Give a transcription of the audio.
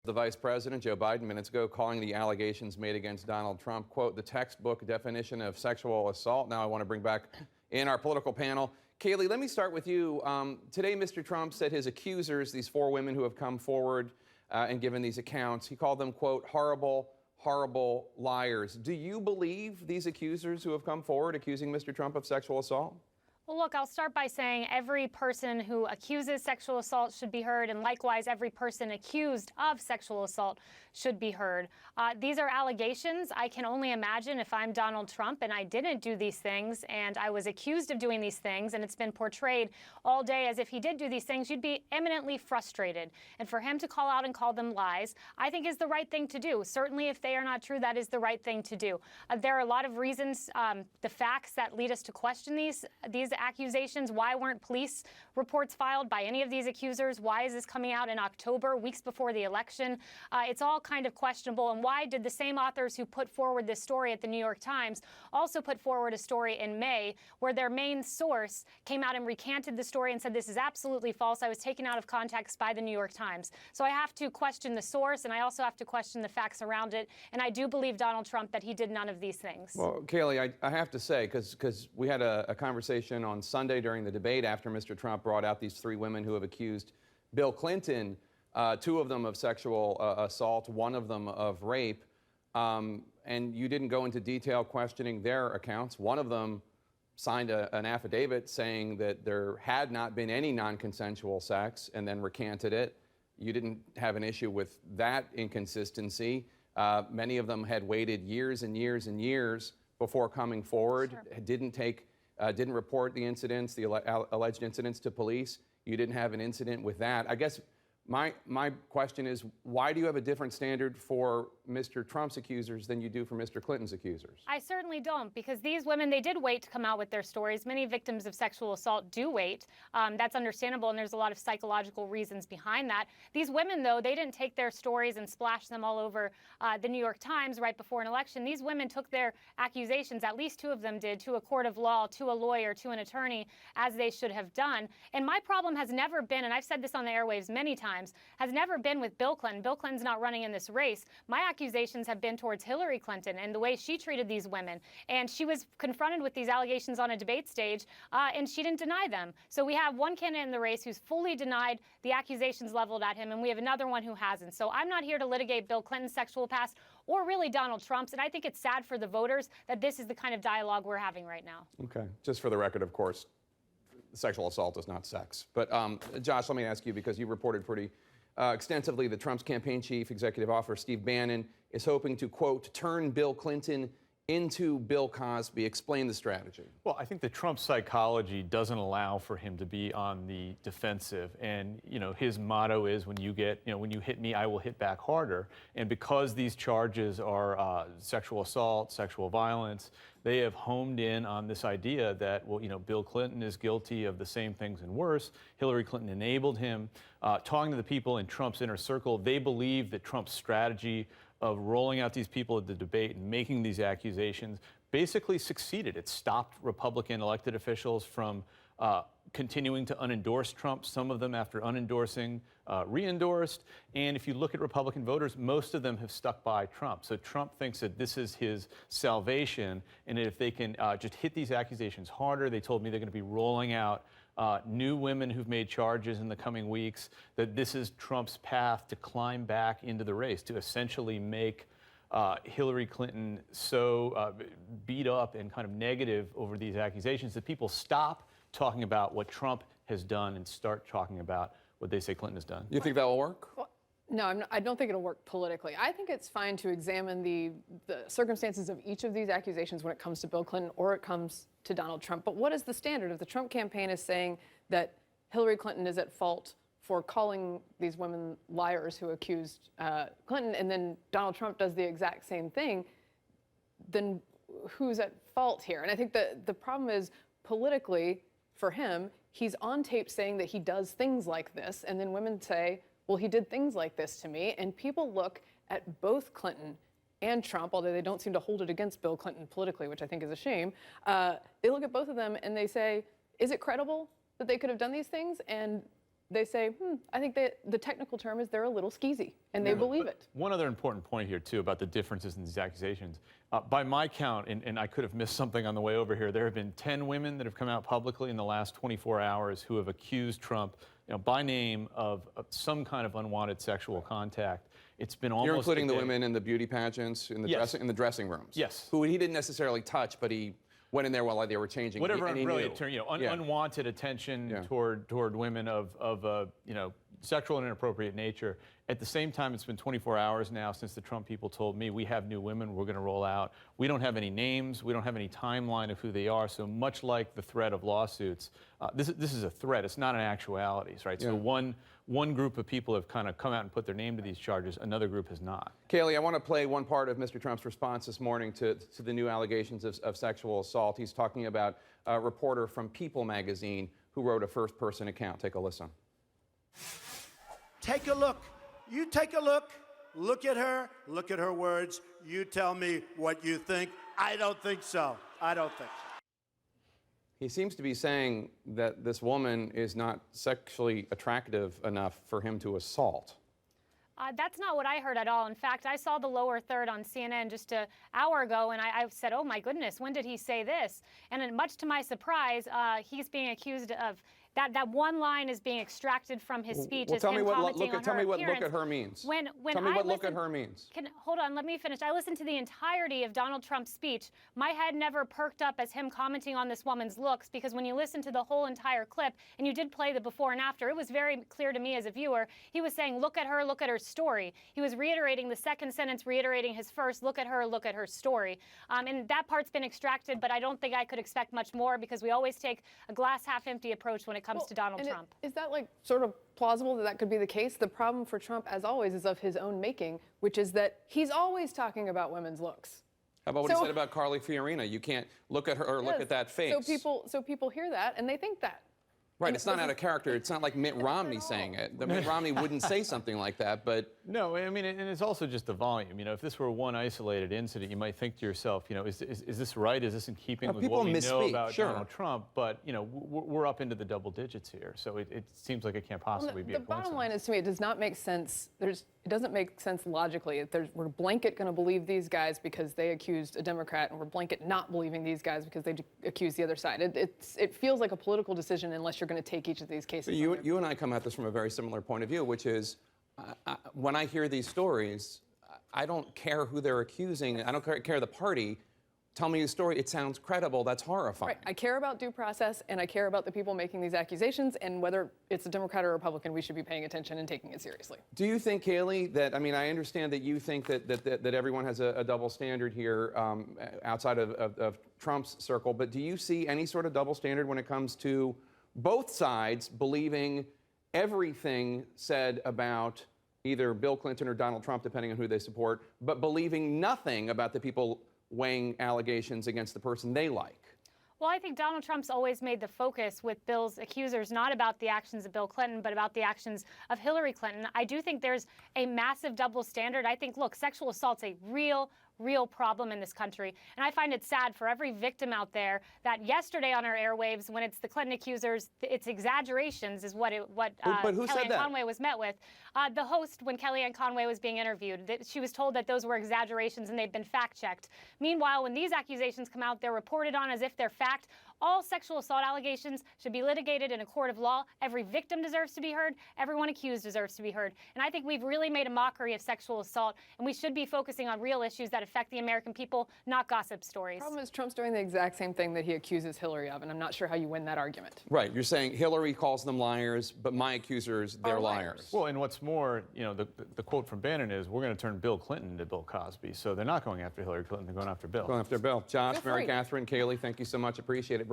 The Vice President, Joe Biden, minutes ago, calling the allegations made against Donald Trump, quote, the textbook definition of sexual assault. Now I want to bring back in our political panel. Kayleigh, let me start with you. Today, Mr. Trump said his accusers, these four women who have come forward and given these accounts, he called them, quote, horrible, horrible liars. Do you believe these accusers who have come forward accusing Mr. Trump of sexual assault? Well, look, I'll start by saying every person who accuses sexual assault should be heard, and likewise, every person accused of sexual assault should be heard. These are allegations. I can only imagine if I'm Donald Trump and I didn't do these things and I was accused of doing these things and it's been portrayed all day as if he did do these things, you'd be eminently frustrated. And for him to call out and call them lies, I think is the right thing to do. Certainly, if they are not true, that is the right thing to do. There are a lot of reasons, the facts that lead us to question these accusations. Why weren't police reports filed by any of these accusers? Why is this coming out in October, weeks before the election? It's all kind of questionable. And why did the same authors who put forward this story at the New York Times also put forward a story in May where their main source came out and recanted the story and said, this is absolutely false. I was taken out of context by the New York Times. So I have to question the source, and I also have to question the facts around it. And I do believe Donald Trump that he did none of these things. Well, Kayleigh, I have to say, because we had a conversation on Sunday during the debate after Mr. Trump brought out these three women who have accused Bill Clinton, two of them of sexual assault, one of them of rape, and you didn't go into detail questioning their accounts. One of them signed an affidavit saying that there had not been any non-consensual sex and then recanted it. You didn't have an issue with that inconsistency. Many of them had waited years and years and years before coming forward, sure. Didn't report the incidents, the alleged incidents to police. You didn't have an incident with that. I guess my question is, why do you have a different standard for Mr. Trump's accusers than you do for Mr. Clinton's accusers? I certainly don't, because these women, they did wait to come out with their stories. Many victims of sexual assault do wait. That's understandable, and there's a lot of psychological reasons behind that. These women, though, they didn't take their stories and splash them all over the New York Times right before an election. These women took their accusations, at least two of them did, to a court of law, to a lawyer, to an attorney, as they should have done. And my problem has never been, and I've said this on the airwaves many times, has never been with Bill Clinton. Bill Clinton's not running in this race. My accusations have been towards Hillary Clinton and the way she treated these women. And she was confronted with these allegations on a debate stage, and she didn't deny them. So we have one candidate in the race who's fully denied the accusations leveled at him, and we have another one who hasn't. So I'm not here to litigate Bill Clinton's sexual past or really Donald Trump's. And I think it's sad for the voters that this is the kind of dialogue we're having right now. Okay. Just for the record, of course, sexual assault is not sex. But Josh, let me ask you, because you reported pretty extensively that Trump's campaign chief, executive officer Steve Bannon, is hoping to, quote, turn Bill Clinton into Bill Cosby. Explain the strategy. Well, I think that Trump's psychology doesn't allow for him to be on the defensive. And, his motto is, when you hit me, I will hit back harder. And because these charges are sexual assault, sexual violence, they have homed in on this idea that, Bill Clinton is guilty of the same things and worse. Hillary Clinton enabled him. Talking to the people in Trump's inner circle, they believe that Trump's strategy of rolling out these people at the debate and making these accusations basically succeeded. It stopped Republican elected officials from continuing to unendorse Trump. Some of them, after unendorsing, re-endorsed. And if you look at Republican voters, most of them have stuck by Trump. So Trump thinks that this is his salvation, and if they can just hit these accusations harder. They told me they're going to be rolling out new women who've made charges in the coming weeks, that this is Trump's path to climb back into the race, to essentially make Hillary Clinton so beat up and kind of negative over these accusations that people stop talking about what Trump has done and start talking about what they say Clinton has done. You think that will work? Well, no, I don't think it'll work politically. I think it's fine to examine the circumstances of each of these accusations when it comes to Bill Clinton or it comes to Donald Trump. But what is the standard? If the Trump campaign is saying that Hillary Clinton is at fault for calling these women liars who accused Clinton, and then Donald Trump does the exact same thing, then who's at fault here? And I think the problem is, politically, for him, he's on tape saying that he does things like this, and then women say, well, he did things like this to me, and people look at both Clinton and Trump, although they don't seem to hold it against Bill Clinton politically, which I think is a shame. They look at both of them and they say, is it credible that they could have done these things? And they say, I think that the technical term is they're a little skeezy, and they believe it. One other important point here, too, about the differences in these accusations. By my count, and I could have missed something on the way over here, there have been 10 women that have come out publicly in the last 24 hours who have accused Trump, by name of some kind of unwanted sexual contact. It's been almost You're including the a day. women in the beauty pageants, in the, Yes. in the dressing rooms? Yes. Who he didn't necessarily touch, but he went in there while they were changing. Whatever and he really knew. it turned, Yeah. unwanted attention Yeah. toward women of sexual and inappropriate nature. At the same time, it's been 24 hours now since the Trump people told me we have new women we're going to roll out. We don't have any names. We don't have any timeline of who they are. So much like the threat of lawsuits, this is a threat. It's not an actuality, right? So one group of people have kind of come out and put their name to these charges. Another group has not. Kaylee, I want to play one part of Mr. Trump's response this morning to the new allegations of sexual assault. He's talking about a reporter from People magazine who wrote a first-person account. Take a listen. Take a look. You take a look. Look at her. Look at her words. You tell me what you think. I don't think so. I don't think so. He seems to be saying that this woman is not sexually attractive enough for him to assault. That's not what I heard at all. In fact, I saw the lower third on CNN just an hour ago, and I said, oh, my goodness, when did he say this? And then much to my surprise, he's being accused of that one line is being extracted from his speech. Well, as tell him me what commenting look on at tell her me what look appearance. at her means. When Tell me I what look at listened- her means. Hold on, let me finish. I listened to the entirety of Donald Trump's speech. My head never perked up as him commenting on this woman's looks, because when you listen to the whole entire clip, and you did play the before and after, it was very clear to me as a viewer. He was saying, look at her story. He was reiterating the second sentence, reiterating his first, look at her story. And that part's been extracted, but I don't think I could expect much more, because we always take a glass half empty approach when it comes to Donald Trump. Is that like sort of plausible that could be the case? The problem for Trump, as always, is of his own making, which is that he's always talking about women's looks. How about what So- he said about Carly Fiorina? You can't look at her or look Yes. at that face. So people hear that and they think that. Right, And it's not out of character. It's not like Mitt Romney saying it. Mitt Romney wouldn't say something like that, but No, I mean, and it's also just the volume. If this were one isolated incident, you might think to yourself, is this right? Is this in keeping with people what we know misspeak, about sure. Donald Trump? But, we're up into the double digits here. So it seems like it can't possibly be a The bottom coincidence. line is, to me, it does not make sense. It doesn't make sense logically. We're blanket going to believe these guys because they accused a Democrat, and we're blanket not believing these guys because they accused the other side. It feels like a political decision unless you're going to take each of these cases. you and I come at this from a very similar point of view, which is when I hear these stories, I don't care who they're accusing. I don't care the party. Tell me a story. It sounds credible. That's horrifying. Right. I care about due process, and I care about the people making these accusations, and whether it's a Democrat or a Republican, we should be paying attention and taking it seriously. Do you think, Kaylee, that, I mean, I understand that you think that everyone has a double standard here outside of Trump's circle, but do you see any sort of double standard when it comes to both sides believing everything said about either Bill Clinton or Donald Trump, depending on who they support, but believing nothing about the people weighing allegations against the person they like? Well, I think Donald Trump's always made the focus with Bill's accusers not about the actions of Bill Clinton, but about the actions of Hillary Clinton. I do think there's a massive double standard. I think, look, sexual assault's a real problem in this country. And I find it sad for every victim out there that yesterday on our airwaves, when it's the Clinton accusers, it's exaggerations is what But who said Kellyanne that? Conway was met with. The host, when Kellyanne Conway was being interviewed, she was told that those were exaggerations and they've been fact-checked. Meanwhile, when these accusations come out, they're reported on as if they're fact. All sexual assault allegations should be litigated in a court of law. Every victim deserves to be heard. Everyone accused deserves to be heard. And I think we've really made a mockery of sexual assault, and we should be focusing on real issues that affect the American people, not gossip stories. The problem is Trump's doing the exact same thing that he accuses Hillary of, and I'm not sure how you win that argument. Right. You're saying Hillary calls them liars, but my accusers, they're Are liars. liars. Well, and what's more, the quote from Bannon is, we're going to turn Bill Clinton into Bill Cosby. So they're not going after Hillary Clinton, they're going after Bill. Going after Bill. Josh, Good for Mary you. Catherine, Kaylee, thank you so much. Appreciate it.